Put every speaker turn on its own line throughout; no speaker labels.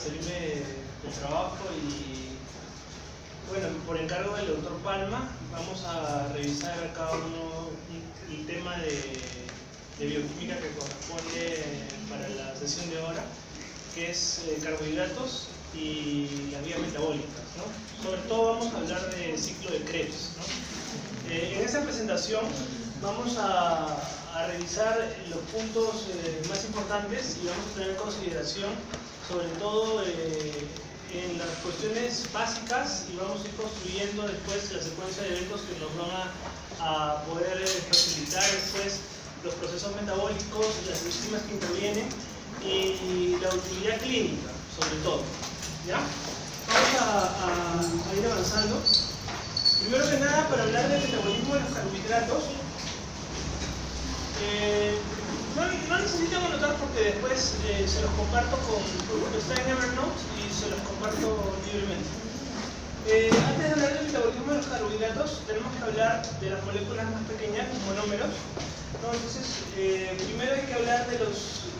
referirme del trabajo y, bueno, por encargo del doctor Palma, vamos a revisar acá el tema de bioquímica que corresponde para la sesión de ahora, que es carbohidratos y las vías metabólicas, ¿no? Sobre todo vamos a hablar del ciclo de Krebs, ¿no? En esta presentación vamos a revisar los puntos más importantes y vamos a tener en consideración sobre todo en las cuestiones básicas, y vamos a ir construyendo después la secuencia de eventos que nos van a poder facilitar después los procesos metabólicos, las enzimas que intervienen y la utilidad clínica, sobre todo, ¿ya? Vamos a ir avanzando. Primero que nada, para hablar del metabolismo de los carbohidratos, no necesitan anotar porque después se los comparto porque está en Evernote y se los comparto libremente. Antes de hablar del metabolismo de los carbohidratos, tenemos que hablar de las moléculas más pequeñas, los monómeros, ¿no? Entonces, primero hay que hablar de estos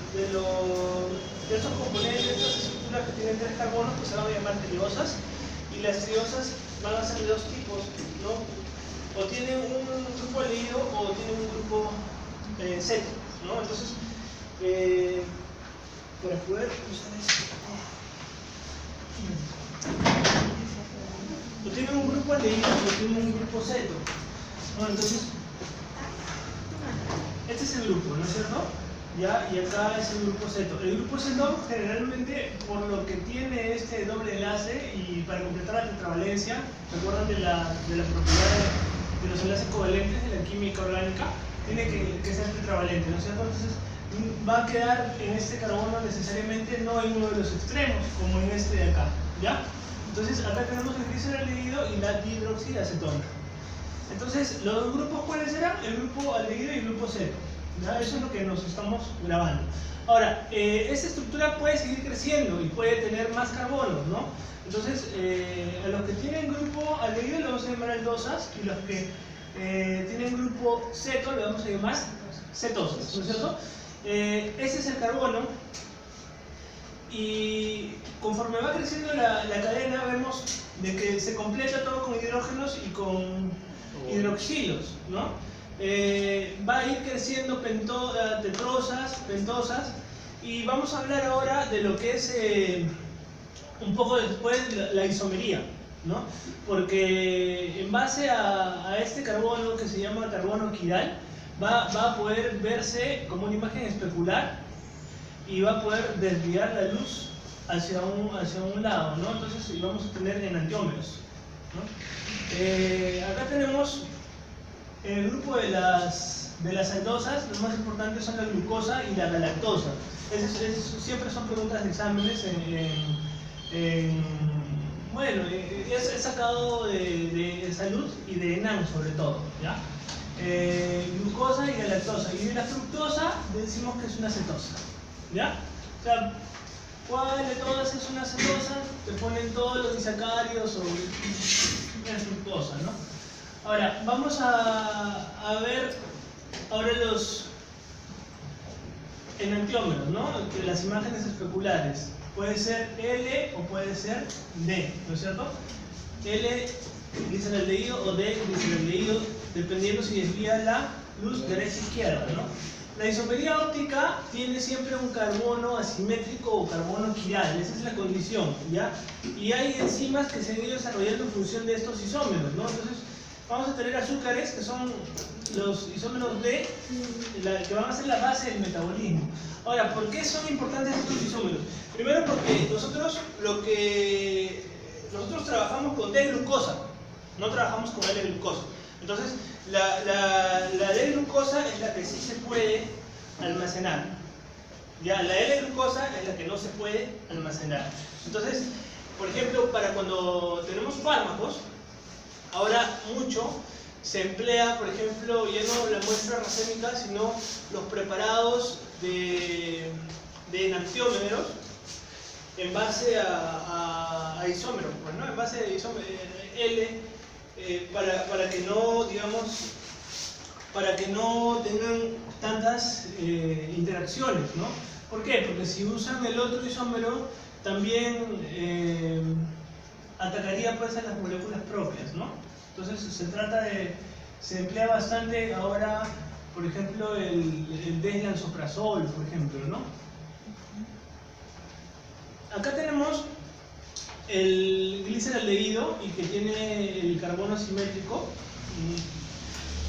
componentes, de estas estructuras que tienen 3 carbonos, que se van a llamar triosas, y las triosas van a ser de 2 tipos, ¿no? O tienen un grupo aldehído o tienen un grupo ceto, ¿no? Entonces, para poder usar esto, o tienen un grupo aldehído o tienen un grupo ceto, ¿no? Entonces, este es el grupo, ¿no es cierto? ¿Ya? Y acá es el grupo ceto. El grupo ceto generalmente, por lo que tiene este doble enlace, y para completar la tetravalencia, ¿recuerdan de la propiedad de los enlaces covalentes de la química orgánica? Tiene que ser tetravalente, ¿no es cierto? Entonces va a quedar en este carbono necesariamente no en uno de los extremos, como en este de acá, ¿ya? Entonces acá tenemos el gliceraldehído y la dihidroxiacetona. Entonces, ¿los dos grupos cuáles serán? El grupo aldehído y el grupo ceto, ¿ya? Eso es lo que nos estamos grabando. Ahora, esta estructura puede seguir creciendo y puede tener más carbonos, ¿no? Entonces, a los que tienen grupo aldehído le vamos a llamar aldosas, y los que tienen grupo ceto le vamos a llamar cetosas, ¿no es cierto? Ese es el carbono, y conforme va creciendo la cadena vemos de que se completa todo con hidrógenos y con hidroxilos, ¿no? Va a ir creciendo tetrosas, pentosas, y vamos a hablar ahora de lo que es un poco después la isomería, ¿no? Porque en base a este carbono que se llama carbono quiral, va a poder verse como una imagen especular y va a poder desviar la luz hacia un lado, ¿no? Entonces vamos a tener enantiómeros, ¿no? Acá tenemos el grupo de las aldosas. Los más importantes son la glucosa y la galactosa. Siempre son preguntas de exámenes bueno, he sacado de salud y de ENAM sobre todo, ¿ya? Glucosa y galactosa. Y de la fructosa decimos que es una cetosa, ¿ya? O sea, ¿cuál de todas es una cetosa? Te ponen todos los disacáridos o una fructosa, ¿no? Ahora, vamos a ver ahora los enantiómeros, ¿no? Las imágenes especulares. Puede ser L o puede ser D, ¿no es cierto? L gliceraldehído o D gliceraldehído, dependiendo si desvía la luz derecha o izquierda, ¿no? La isomería óptica tiene siempre un carbono asimétrico o carbono quiral, esa es la condición, ¿ya? Y hay enzimas que se han ido desarrollando en función de estos isómeros, ¿no? Entonces, vamos a tener azúcares que son los isómeros D, que van a ser la base del metabolismo. Ahora, ¿por qué son importantes estos isómeros? Primero porque nosotros trabajamos con D-glucosa, no trabajamos con L-glucosa. Entonces, la D-glucosa es la que sí se puede almacenar. Ya, la L-glucosa es la que no se puede almacenar. Entonces, por ejemplo, para cuando tenemos fármacos, ahora mucho se emplea, por ejemplo, ya no la muestra racémica, sino los preparados de enantiómeros en base a isómeros, pues, ¿no? En base a isómeros L, para que no, digamos, para que no tengan tantas interacciones, ¿no? ¿Por qué? Porque si usan el otro isómero, también atacaría pues a las moléculas propias, ¿no? Entonces se emplea bastante ahora, por ejemplo, el deslanzoprazol, por ejemplo, ¿no? Acá tenemos el gliceraldehído y que tiene el carbono asimétrico,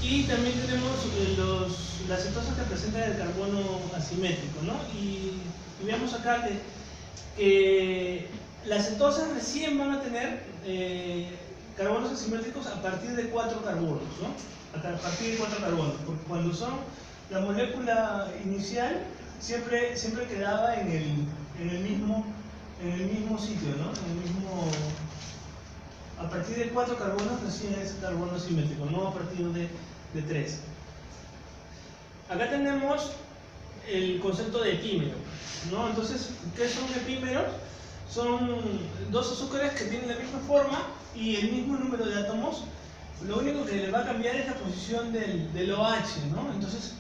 y también tenemos las cetosas que presentan el carbono asimétrico, ¿no? Y veamos acá que las cetosas recién van a tener carbonos asimétricos a partir de 4 carbonos, ¿no? A partir de 4 carbonos, porque cuando son la molécula inicial siempre quedaba en el mismo sitio, ¿no? A partir de 4 carbonos recién es carbono asimétrico, no a partir de 3. Acá tenemos el concepto de epímero, ¿no? Entonces, ¿qué son epímeros? Son dos azúcares que tienen la misma forma y el mismo número de átomos. Lo único que le va a cambiar es la posición del OH, ¿no? Entonces,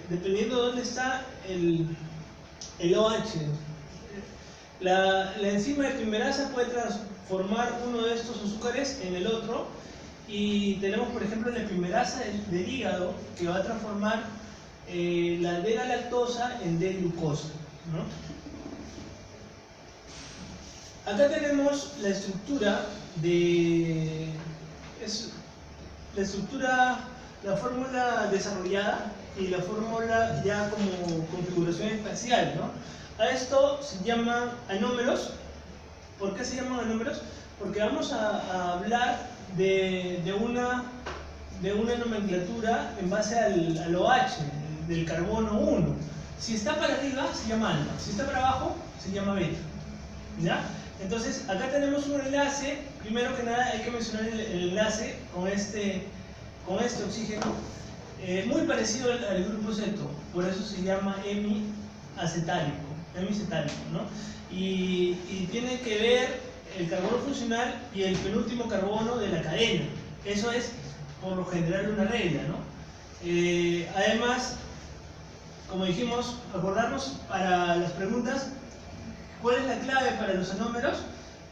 dependiendo de dónde está el OH, la enzima epimerasa puede transformar uno de estos azúcares en el otro, y tenemos, por ejemplo, la epimerasa del hígado que va a transformar la D-galactosa en D-glucosa, ¿no? Acá tenemos la estructura la fórmula desarrollada y la fórmula ya como configuración espacial, ¿no? A esto se llaman anómeros. ¿Por qué se llaman anómeros? Porque vamos a hablar de una nomenclatura en base al OH, del carbono 1. Si está para arriba se llama alfa, si está para abajo se llama beta, ¿ya? Entonces, acá tenemos un enlace. Primero que nada hay que mencionar el enlace con este oxígeno, muy parecido al grupo ceto, por eso se llama hemiacetálico, ¿no? Y tiene que ver el carbono funcional y el penúltimo carbono de la cadena. Eso es, por lo general, una regla, ¿no? Además, como dijimos, acordarnos para las preguntas, ¿cuál es la clave para los anómeros?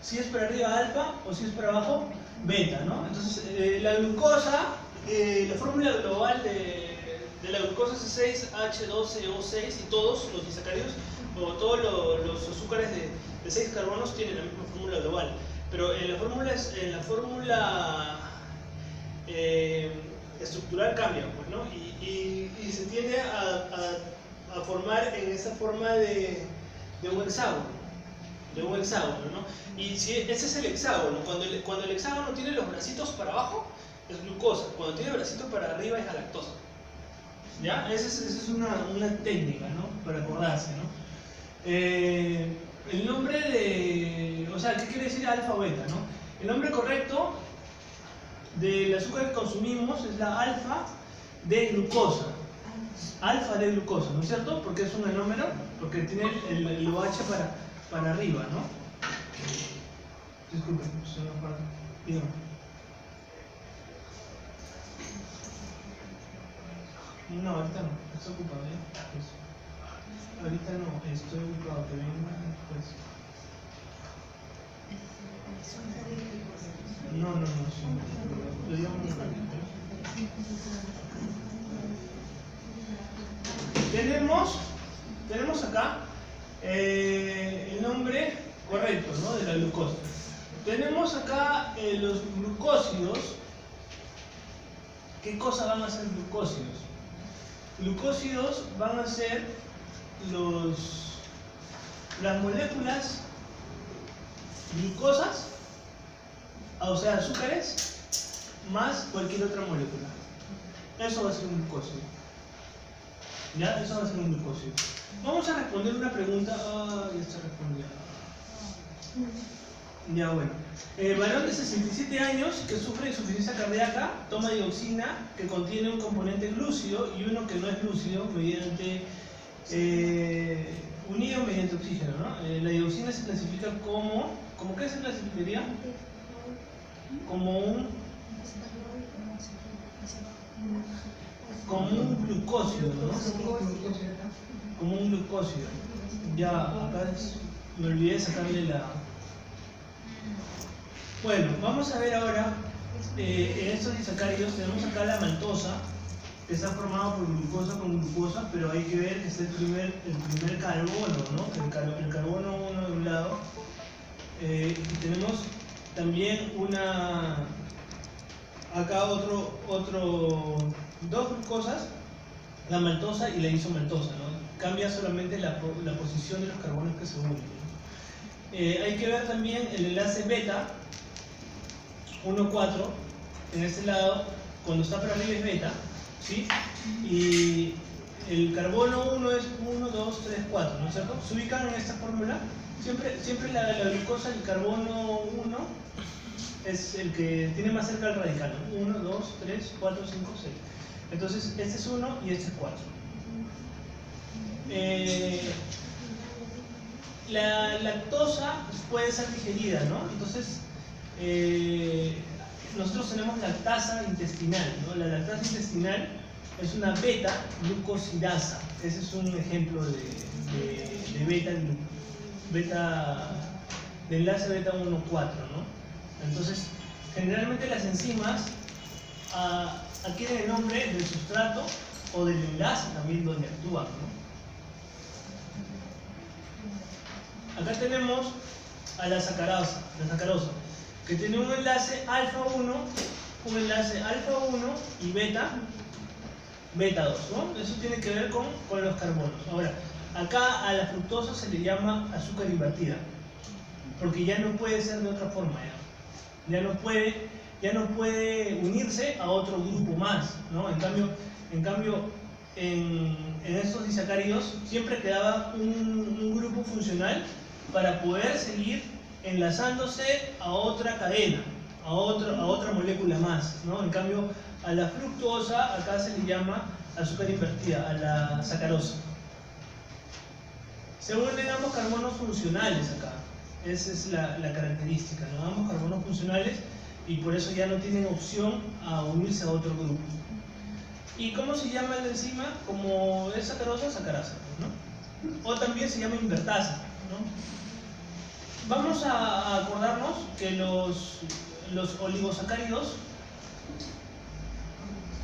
Si es para arriba alfa o si es para abajo beta, ¿no? Entonces, la glucosa, la fórmula global de la glucosa es 6H12O6, y todos los disacáridos o todos los azúcares de 6 carbonos tienen la misma fórmula global, pero en la fórmula estructural cambia, pues, ¿no? Y se tiende a formar en esa forma de un hexágono. ¿No? Y si ese es el hexágono, cuando el hexágono tiene los bracitos para abajo es glucosa, cuando tiene bracitos para arriba es galactosa, ¿ya? Esa es una técnica, ¿no? Para acordarse, ¿no? El nombre o sea, ¿qué quiere decir alfa o beta, ¿no? El nombre correcto del azúcar que consumimos es la alfa de glucosa. Alfa de glucosa, ¿no es cierto? Porque es un anómero, porque tiene el OH para arriba, ¿no? Disculpen, se me falta. Dígame. No, ahorita no, estoy ocupado, ¿ya? Pues, ahorita no, estoy ocupado, que venga después. No, sí. Lo digamos muy rápido. Tenemos acá el nombre correcto, ¿no? De la glucosa. Tenemos acá los glucósidos. ¿Qué cosa van a ser glucósidos? Glucósidos van a ser las moléculas glucosas, o sea, azúcares, más cualquier otra molécula. Eso va a ser un glucósido. ¿Ya? Eso va a ser un glucósido. Vamos a responder una pregunta. Ya está respondida. Ya, bueno. Varón de 67 años que sufre insuficiencia cardíaca toma dioxina que contiene un componente lúcido y uno que no es lúcido unido mediante oxígeno, ¿no? La dioxina se clasifica ¿cómo qué se clasificaría? Como un glucósido, ¿no? Como un glucósido. Ya, acá es Me olvidé de sacarle la... Bueno, vamos a ver ahora, en estos disacáridos tenemos acá la maltosa, que está formada por glucosa con glucosa, pero hay que ver que está el primer carbono, ¿no? El carbono 1 de un lado. Y tenemos también acá dos glucosas, la maltosa y la isomaltosa, ¿no? Cambia solamente la posición de los carbonos que se unen, ¿no? Hay que ver también el enlace beta 1,4 en este lado, cuando está para arriba es beta, ¿sí? Y el carbono 1 es 1, 2, 3, 4, ¿no es cierto? Se ubican en esta fórmula. Siempre la glucosa, el carbono 1 es el que tiene más cerca al radical, ¿no? 1, 2, 3, 4, 5, 6. Entonces, este es 1 y este es 4. La lactosa puede ser digerida, ¿no? Entonces, nosotros tenemos lactasa intestinal, ¿no? La lactasa intestinal es una beta-glucosidasa. Ese es un ejemplo de de enlace beta 1,4, ¿no? Entonces, generalmente las enzimas adquieren el nombre del sustrato o del enlace también donde actúan, ¿no? Acá tenemos a la sacarosa, que tiene un enlace alfa 1, y beta 2, ¿no? Eso tiene que ver con los carbonos. Ahora, acá a la fructosa se le llama azúcar invertida, porque ya no puede ser de otra forma, ya no puede unirse a otro grupo más, ¿no? En cambio en estos disacáridos siempre quedaba un grupo funcional para poder seguir enlazándose a otra cadena, a otra molécula más, ¿no? En cambio, a la fructosa acá se le llama azúcar invertida, a la sacarosa. Se unen ambos carbonos funcionales acá. Esa es la característica, ¿no? Ambos carbonos funcionales, y por eso ya no tienen opción a unirse a otro grupo. ¿Y cómo se llama la enzima? Como es sacarosa, sacarasa, ¿no? O también se llama invertasa, ¿no? Vamos a acordarnos que los oligosacáridos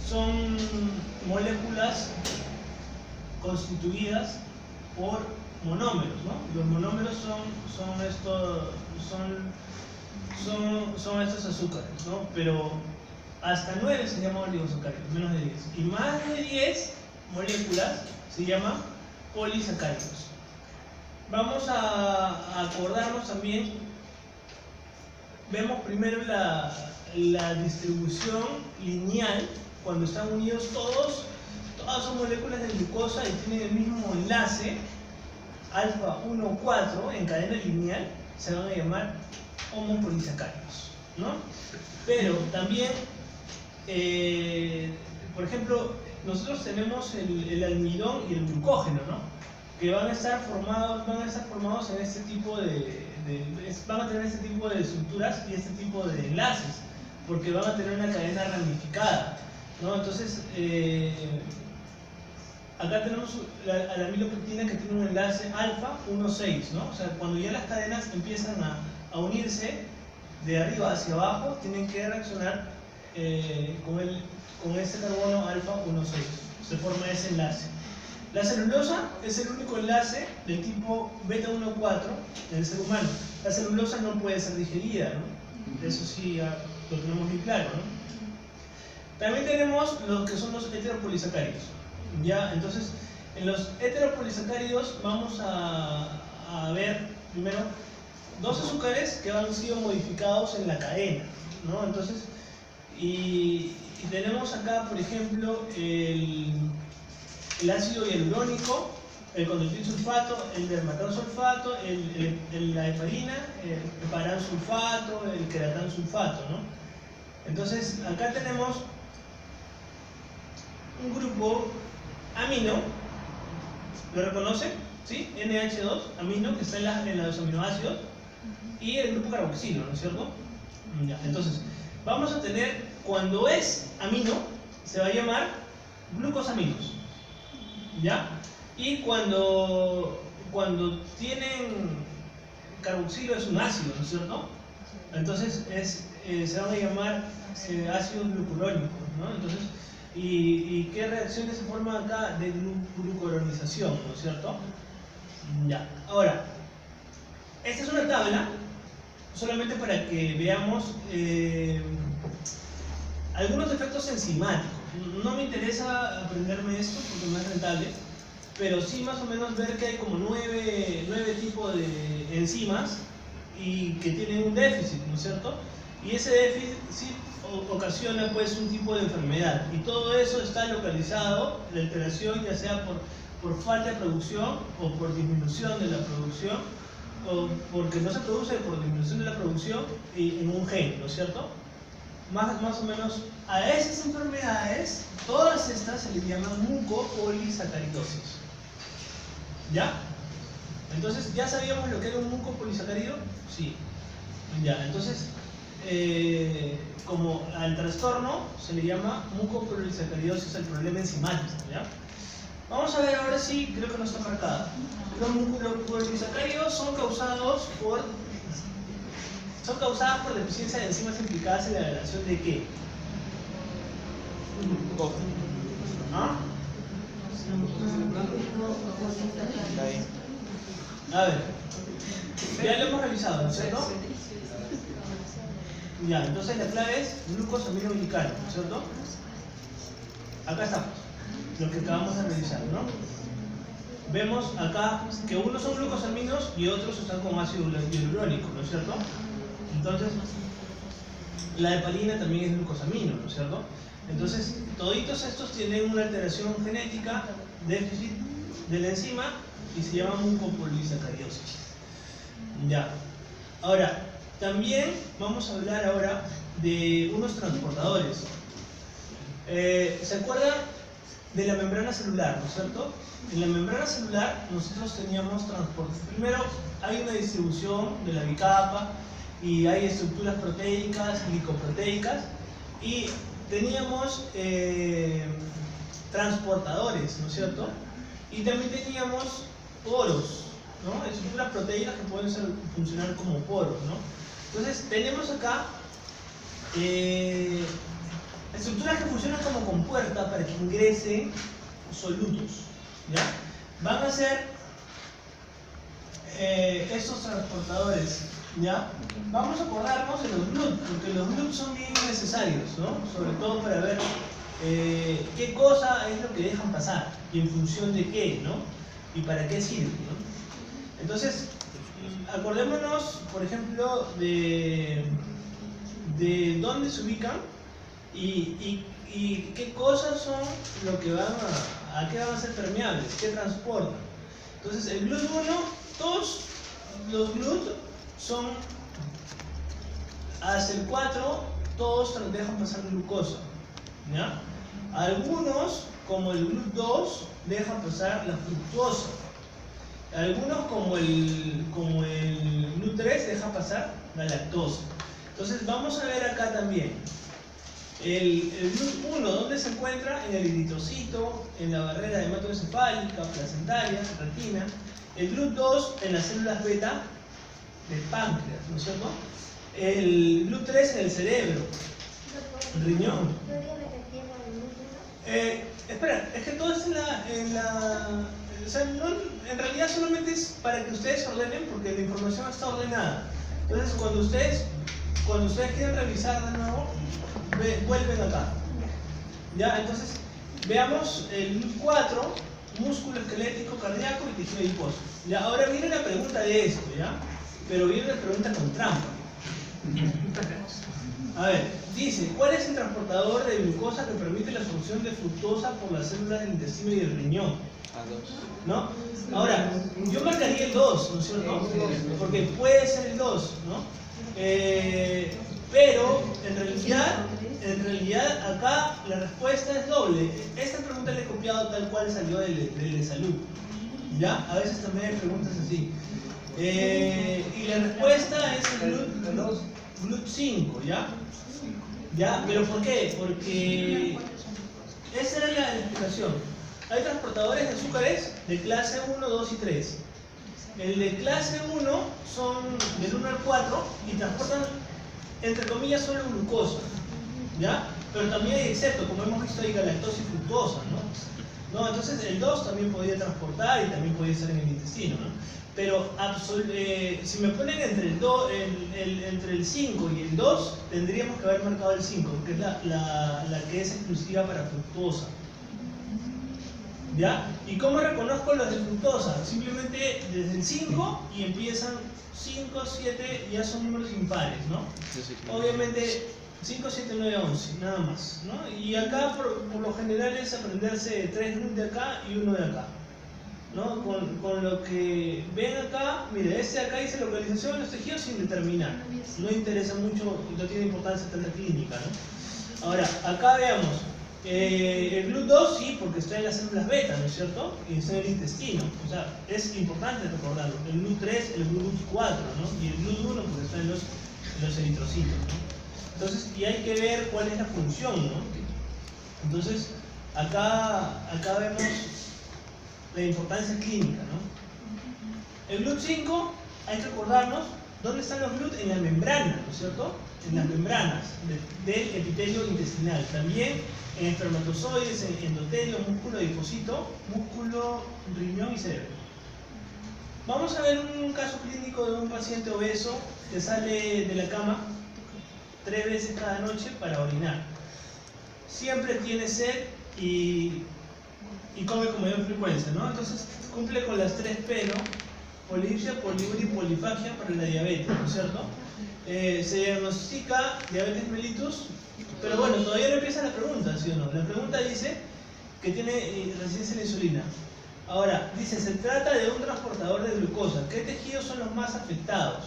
son moléculas constituidas por monómeros, ¿no? Los monómeros son estos azúcares, ¿no? Pero hasta 9 se llaman oligosacáridos, menos de 10. Y más de 10 moléculas se llaman polisacáridos. Vamos a acordarnos también, vemos primero la distribución lineal, cuando están unidos todas son moléculas de glucosa y tienen el mismo enlace, alfa 1,4 en cadena lineal, se van a llamar homopolisacáridos, ¿no? Pero también, por ejemplo, nosotros tenemos el almidón y el glucógeno, ¿no? Que van a estar formados en este tipo van a tener este tipo de estructuras y este tipo de enlaces, porque van a tener una cadena ramificada, ¿no? Entonces, acá tenemos a la amilopectina que tiene un enlace alfa 1,6, ¿no? O sea, cuando ya las cadenas empiezan a unirse de arriba hacia abajo, tienen que reaccionar con ese carbono alfa 1,6. Se forma ese enlace. La celulosa es el único enlace del tipo beta 1,4 en el ser humano. La celulosa no puede ser digerida, ¿no? Eso sí lo tenemos muy claro, ¿no? También tenemos lo que son los heteropolisacáridos, ¿ya? Entonces, en los heteropolisacáridos vamos a ver primero dos azúcares que han sido modificados en la cadena, ¿no? Entonces, y tenemos acá, por ejemplo, el ácido hialurónico, el conductil sulfato, el dermatán sulfato, la heparina, el heparán sulfato, el queratán sulfato, ¿no? Entonces, acá tenemos un grupo amino, ¿lo reconocen? ¿Sí? NH2, amino, que está en los aminoácidos, y el grupo carboxilo, ¿no es cierto? Ya, entonces, vamos a tener, cuando es amino, se va a llamar glucosaminos, ¿ya? Y cuando tienen carboxilo es un ácido, ¿no es cierto? Entonces se van a llamar ácidos glucurónicos, ¿no? Entonces, ¿y qué reacciones se forman acá de glucuronización, ¿no es cierto? Ya, ahora, esta es una tabla solamente para que veamos algunos efectos enzimáticos. No me interesa aprenderme esto porque no es rentable, pero sí más o menos ver que hay como 9 tipos de enzimas y que tienen un déficit, ¿no es cierto? Y ese déficit ocasiona pues un tipo de enfermedad, y todo eso está localizado, la alteración ya sea por falta de producción o por disminución de la producción, o porque no se produce por disminución de la producción en un gen, ¿no es cierto? Más o menos a esas enfermedades, todas estas se les llaman mucopolisacaridosis. ¿Ya? Entonces, ¿ya sabíamos lo que era un mucopolisacárido? Sí. Ya, entonces, como al trastorno se le llama mucopolisacaridosis, el problema enzimático, ¿ya? Vamos a ver ahora sí, creo que no está marcada. Los mucopolisacáridos son causadas por deficiencia de enzimas implicadas en la degradación de ¿qué? ¿Ah? A ver, ya lo hemos revisado, ¿no es cierto? Ya, entonces la clave es glucosaminoglicano, ¿no es cierto? Acá estamos, lo que acabamos de revisar, ¿no? Vemos acá que unos son glucosaminos y otros están con ácido hialurónico, ¿no es cierto? Entonces, la hepalina también es glucosamino, ¿no es cierto? Entonces, toditos estos tienen una alteración genética, déficit de la enzima, y se llama mucopolisacaridosis. Ya. Ahora, también vamos a hablar ahora de unos transportadores. ¿Se acuerdan de la membrana celular, no es cierto? En la membrana celular nosotros teníamos transportes. Primero, hay una distribución de la bicapa y hay estructuras proteicas, glicoproteicas, y teníamos transportadores, ¿no es cierto? Y también teníamos poros, ¿no? Estructuras proteicas que pueden funcionar como poros, ¿no? Entonces, tenemos acá estructuras que funcionan como compuerta para que ingresen solutos, ¿ya? Van a ser estos transportadores, ¿ya? Vamos a acordarnos de los GLUT, porque los GLUT son bien necesarios, ¿no? Sobre todo para ver qué cosa es lo que dejan pasar y en función de qué, ¿no? Y para qué sirve, ¿no? Entonces, acordémonos, por ejemplo, de dónde se ubican y qué cosas son lo que van a qué van a ser permeables, qué transportan. Entonces, el GLUT 1, todos los GLUT son hasta el 4, todos dejan pasar glucosa, ¿ya? Algunos, como el GLUT 2, dejan pasar la fructosa. Algunos, como el GLUT 3, dejan pasar la lactosa. Entonces, vamos a ver acá también. El GLUT 1, ¿dónde se encuentra? En el eritrocito, en la barrera hematoencefálica, placentaria, retina. El GLUT 2 en las células beta del páncreas, ¿no es cierto? El GLUT 3 en el cerebro, el riñón. Espera, es que todo está o sea, en realidad solamente es para que ustedes ordenen, porque la información está ordenada. Entonces, cuando ustedes quieren revisar de nuevo, vuelven acá. ¿Ya? Entonces, veamos el GLUT 4, músculo esquelético, cardíaco y tejido adiposo. ¿Ya? Ahora viene la pregunta de esto, ¿ya? Pero viene la pregunta con trampa. A ver, dice, ¿cuál es el transportador de glucosa que permite la absorción de fructosa por las células del intestino y del riñón? ¿No? Ahora, yo marcaría el 2, ¿no es cierto? Porque puede ser el 2, ¿no? Pero en realidad acá la respuesta es doble. Esta pregunta la he copiado tal cual salió de salud, ¿ya? A veces también hay preguntas así. Y la respuesta es el GLUT 5, ¿ya? ¿Ya? ¿Pero por qué? Porque esa era la explicación. Hay transportadores de azúcares de clase 1, 2 y 3.
El de clase 1 son del 1 al 4 y transportan, entre comillas, solo glucosa, ¿ya? Pero también hay excepto, como hemos visto ahí, galactosa y fructosa, ¿no? Entonces el 2 también podría transportar y también podría estar en el intestino, ¿no? Pero si me ponen entre el 5 y el 2, tendríamos que haber marcado el 5, que es la que es exclusiva para fructosa. ¿Ya? ¿Y cómo reconozco los de fructosa? Simplemente desde el 5 y empiezan 5, 7, ya son números impares, ¿no? Obviamente 5, 7, 9, 11, nada más, ¿no? Y acá por lo general es aprenderse 3 GLUT de acá y 1 de acá, ¿no? Con lo que ven acá, mire, este de acá dice localización de los tejidos sin determinar. No interesa mucho, no tiene importancia tanta clínica, ¿no? Ahora, acá veamos. El GLUT 2 sí, porque está en las células beta, ¿no es cierto? Y está en el intestino. O sea, es importante recordarlo. El GLUT 3, el GLUT 4, ¿no? Y el GLUT 1 porque está en los eritrocitos, ¿no? Entonces, y hay que ver cuál es la función, ¿no? Entonces, acá vemos la importancia clínica, ¿no? El GLUT 5, hay que acordarnos dónde están los GLUT en la membrana, ¿no es cierto? En las membranas del epitelio intestinal. También en espermatozoides, en endotelio, músculo adipocito, músculo, riñón y cerebro. Vamos a ver un caso clínico de un paciente obeso que sale de la cama 3 veces cada noche para orinar. Siempre tiene sed y come con mayor frecuencia, ¿no? Entonces cumple con las 3 P, ¿no? Polipsia, poliuria y polifagia para la diabetes, ¿no es cierto? Se diagnostica diabetes mellitus, pero bueno, todavía no empieza la pregunta, ¿sí o no? La pregunta dice que tiene resistencia a la insulina. Ahora, dice, se trata de un transportador de glucosa. ¿Qué tejidos son los más afectados?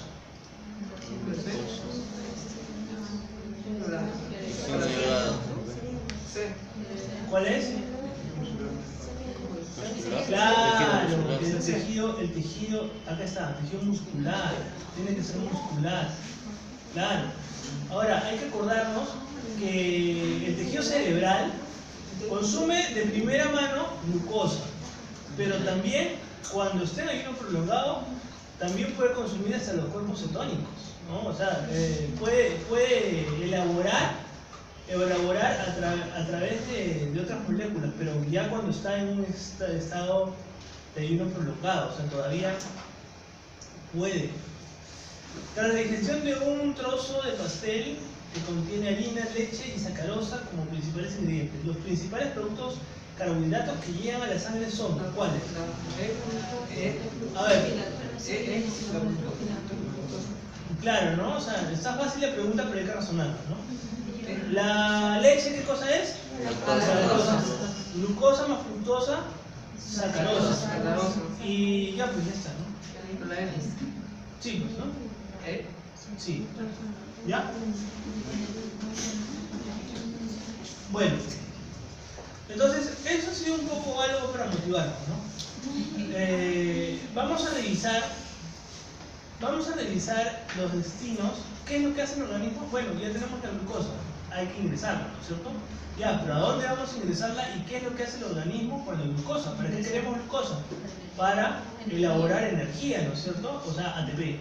¿Cuál es? Claro, el tejido, acá está, tejido muscular, tiene que ser muscular, claro. Ahora, hay que acordarnos que el tejido cerebral consume de primera mano glucosa, pero también cuando esté en ayuno prolongado, también puede consumir hasta los cuerpos cetónicos, ¿no? O sea, puede elaborar a través de otras moléculas, pero ya cuando está en un estado de ayuno prolongado, o sea, todavía puede. Tras la ingestión de un trozo de pastel que contiene harina, leche y sacarosa como principales ingredientes, los principales productos carbohidratos que llegan a la sangre son ¿cuáles? A ver. Claro, ¿no? O sea, está fácil la pregunta, pero hay que razonarla, ¿no? La leche, ¿qué cosa es? Sacarosa. Glucosa más fructosa, sacarosa. Y ya, pues ya está, ¿no? Sí, pues, ¿no? Sí. ¿Ya? Bueno. Entonces, eso ha sido un poco algo para motivarnos, ¿no? Vamos a revisar los destinos. ¿Qué es lo que hace el organismo? Bueno, ya tenemos la glucosa, hay que ingresarla, ¿no es cierto? Ya, pero ¿a dónde vamos a ingresarla y qué es lo que hace el organismo con la glucosa? ¿Para qué queremos glucosa? Para elaborar energía, ¿no es cierto? O sea, ATP,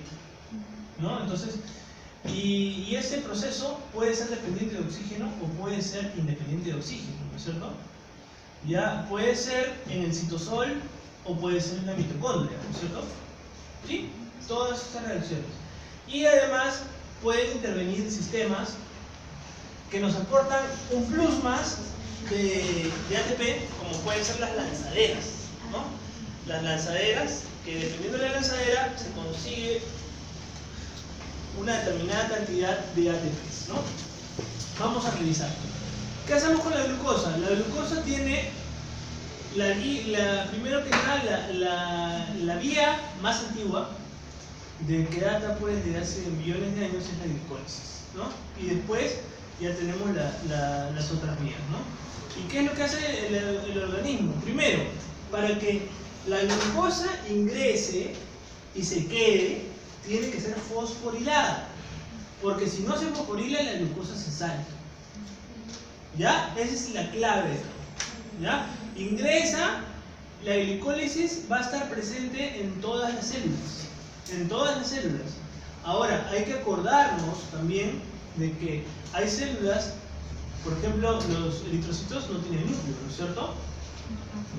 ¿no? Entonces, y ese proceso puede ser dependiente de oxígeno o puede ser independiente de oxígeno, ¿no es cierto? Ya, puede ser en el citosol o puede ser en la mitocondria, ¿no es cierto? ¿Sí? Todas estas reacciones. Y además pueden intervenir sistemas que nos aportan un plus más de ATP, como pueden ser las lanzaderas, ¿no? Las lanzaderas, que dependiendo de la lanzadera se consigue una determinada cantidad de ATP, ¿no? Vamos a revisar. ¿Qué hacemos con la glucosa? La glucosa tiene, primero que nada, la vía más antigua de que data pues de hace millones de años es la glicólisis, ¿no? Y después ya tenemos las otras vías, ¿no? ¿Y qué es lo que hace el organismo? Primero, para que la glucosa ingrese y se quede, tiene que ser fosforilada, porque si no se fosforila la glucosa se sale. ¿Ya? Esa es la clave, ¿ya? Ingresa la glicólisis va a estar presente en todas las células. En todas las células. Ahora, hay que acordarnos también de que hay células, por ejemplo, los eritrocitos no tienen núcleo, ¿no es cierto?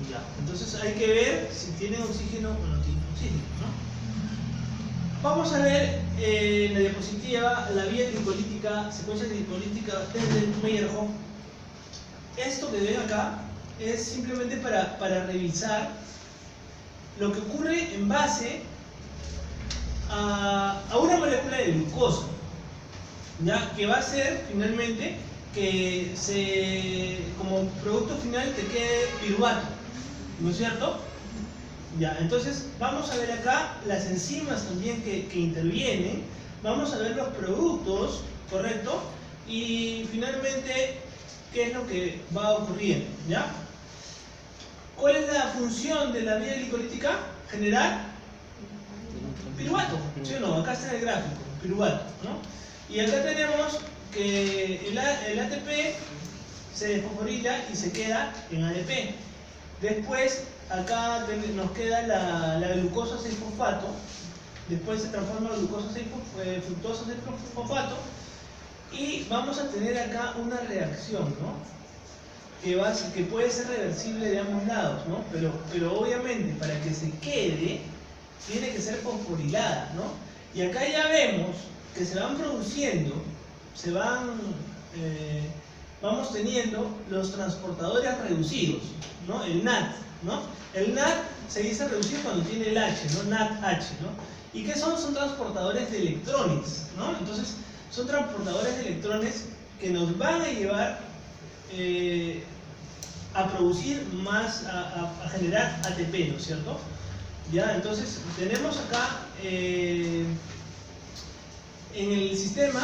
Ya. Entonces hay que ver si tienen oxígeno o no tienen oxígeno, ¿no? Vamos a ver en la diapositiva la vía glicolítica, secuencia glicolítica desde Meyerhoff. Esto que ven acá es simplemente para revisar lo que ocurre en base a una molécula de glucosa, ¿ya? Que va a ser finalmente que como producto final te quede piruvato, ¿no es cierto? Ya, entonces vamos a ver acá las enzimas también que intervienen, vamos a ver los productos, ¿correcto? Y finalmente, ¿qué es lo que va ocurriendo? ¿Ya? ¿Cuál es la función de la vía glicolítica? Generar piruvato, ¿sí o no? Acá está el gráfico, piruvato, ¿no? Y acá tenemos que el ATP se desfosforila y se queda en ADP. Después, acá nos queda la glucosa 6-fosfato, después se transforma en glucosa 6 fructosa 6-fosfato y vamos a tener acá una reacción, ¿no? Que puede ser reversible de ambos lados, ¿no? Pero obviamente para que se quede tiene que ser fosforilada, ¿no? Y acá ya vemos que se van produciendo, vamos teniendo los transportadores reducidos, ¿no? El NAT, ¿no? El NAT se dice reducido cuando tiene el H, ¿no? NAT-H, ¿no? ¿Y qué son? Son transportadores de electrones, ¿no? Entonces, son transportadores de electrones que nos van a llevar a producir más, a generar ATP, ¿no es cierto? Ya, entonces, tenemos acá en el sistema,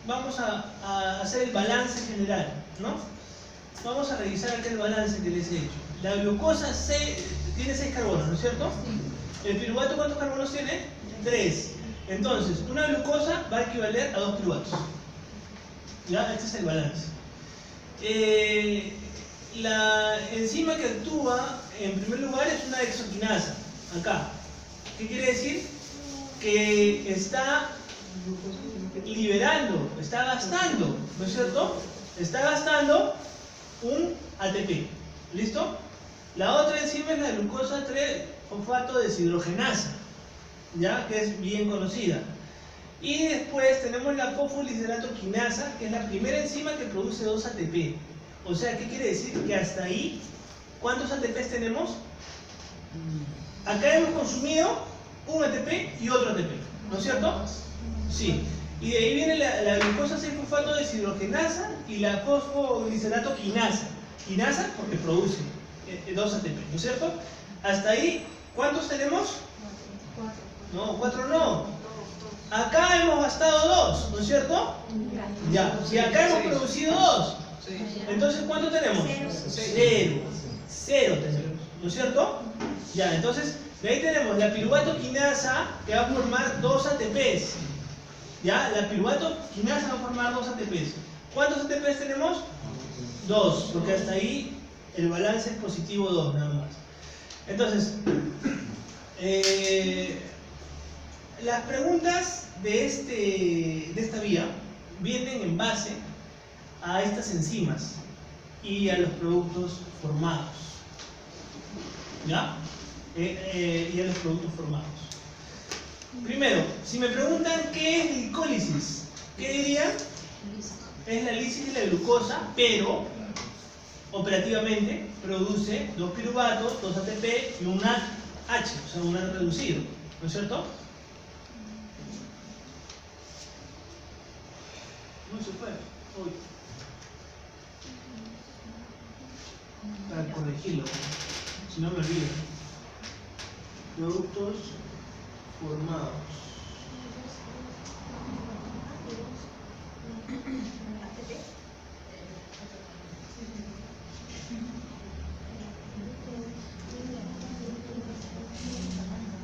vamos a hacer el balance general, ¿no? Vamos a revisar acá el balance que les he hecho. La glucosa tiene 6 carbonos, ¿no es cierto? ¿El piruvato cuántos carbonos tiene? 3. Entonces, una glucosa va a equivaler a 2 piruvatos. ¿Ya? Este es el balance. La enzima que actúa, en primer lugar, es una hexoquinasa. Acá. ¿Qué quiere decir? Que está liberando, está gastando, ¿no es cierto? Está gastando un ATP. ¿Listo? La otra enzima es la glucosa 3-fosfato deshidrogenasa, ¿ya? Que es bien conocida. Y después tenemos la fosfoliceratoquinasa, que es la primera enzima que produce 2 ATP. O sea, ¿qué quiere decir? Que hasta ahí, ¿cuántos ATPs tenemos? Acá hemos consumido un ATP y otro ATP, ¿no es cierto? Sí. Y de ahí viene la glucosa 6-fosfato deshidrogenasa y la fosfoliceratoquinasa. Quinasa porque produce 2 ATP, ¿no es cierto? Hasta ahí, ¿cuántos tenemos?
4.
No, 4 no. Acá hemos gastado 2, ¿no es cierto? Ya. Si acá hemos producido 2, entonces ¿cuánto tenemos? 0. 0 tenemos, ¿no es cierto? Ya, entonces, de ahí tenemos la piruvato-quinasa que va a formar 2 ATPs. ¿Ya? La piruvato-quinasa va a formar 2 ATPs. ¿Cuántos ATPs tenemos? 2, porque hasta ahí el balance es positivo 2 nada más. Entonces, las preguntas de esta vía vienen en base a estas enzimas y a los productos formados. ¿Ya? Y a los productos formados. Primero, si me preguntan qué es glicólisis, ¿qué dirían? Es la lisis de la glucosa, pero operativamente produce 2 piruvatos, 2 ATP y un NADH, o sea, un NAD reducido, ¿no es cierto? No se puede. Uy. Para corregirlo, si no me olvido. Productos formados.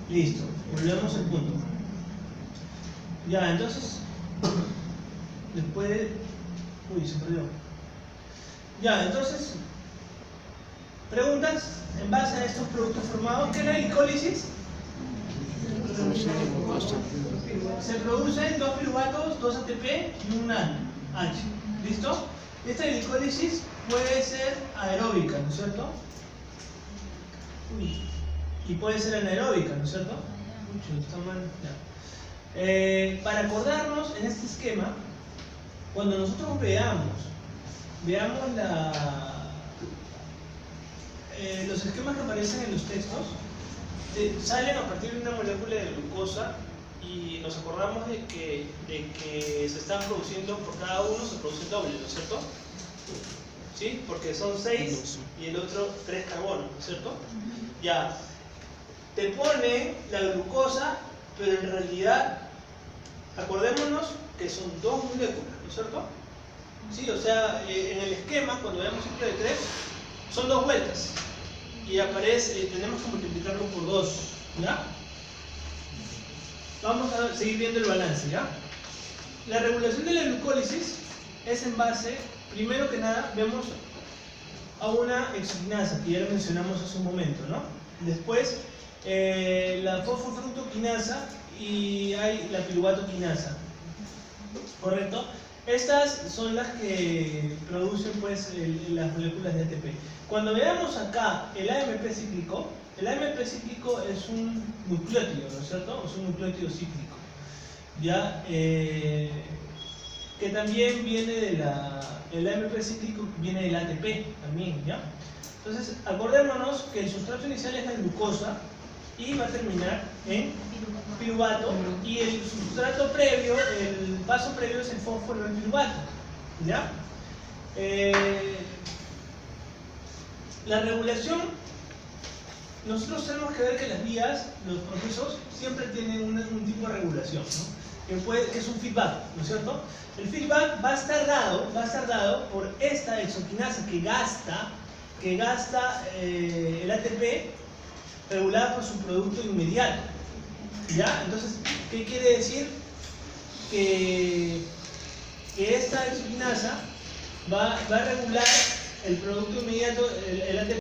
Listo, volvemos al punto. Ya, entonces, después de... Uy, se perdió. Ya, entonces, Preguntas en base a estos productos formados. ¿Qué es la glicólisis? Se producen 2 piruvatos, 2 ATP y un H. ¿Listo? Esta glicólisis puede ser aeróbica, ¿no es cierto? Y puede ser anaeróbica, ¿no es cierto? Está mal. Ya. Para acordarnos en este esquema, cuando nosotros veamos los esquemas que aparecen en los textos, salen a partir de una molécula de glucosa y nos acordamos de que se están produciendo, por cada uno se produce doble, ¿no es cierto? ¿Sí? Porque son 6 y el otro 3 carbonos, ¿no es cierto? Ya, te pone la glucosa, pero en realidad, acordémonos que son 2 moléculas, ¿no es cierto? Sí, o sea, en el esquema, cuando veamos ciclo de 3, son 2 vueltas. Y aparece, tenemos que multiplicarlo por 2, ¿ya? Vamos a seguir viendo el balance, ¿ya? La regulación de la glucólisis es en base, primero que nada, vemos a una exoquinasa, que ya lo mencionamos hace un momento, ¿no? Después, la fosfofructoquinasa y hay la piruvatoquinasa, ¿correcto? Estas son las que producen pues las moléculas de ATP. Cuando veamos acá el AMP cíclico es un nucleótido, ¿no es cierto? Es un nucleótido cíclico, ¿ya? Que también viene el AMP cíclico viene del ATP también, ¿ya? Entonces, acordémonos que el sustrato inicial es la glucosa y va a terminar en piruvato, y el sustrato previo, el paso previo es el fósforo en piruvato, ¿ya? La regulación, nosotros tenemos que ver que las vías, los procesos, siempre tienen un tipo de regulación, ¿no? Que es un feedback, ¿no es cierto? El feedback va a estar dado por esta exoquinasa que gasta el ATP regulada por su producto inmediato, ¿ya? Entonces, ¿qué quiere decir? Que esta exoquinasa va a regular el producto inmediato, el ATP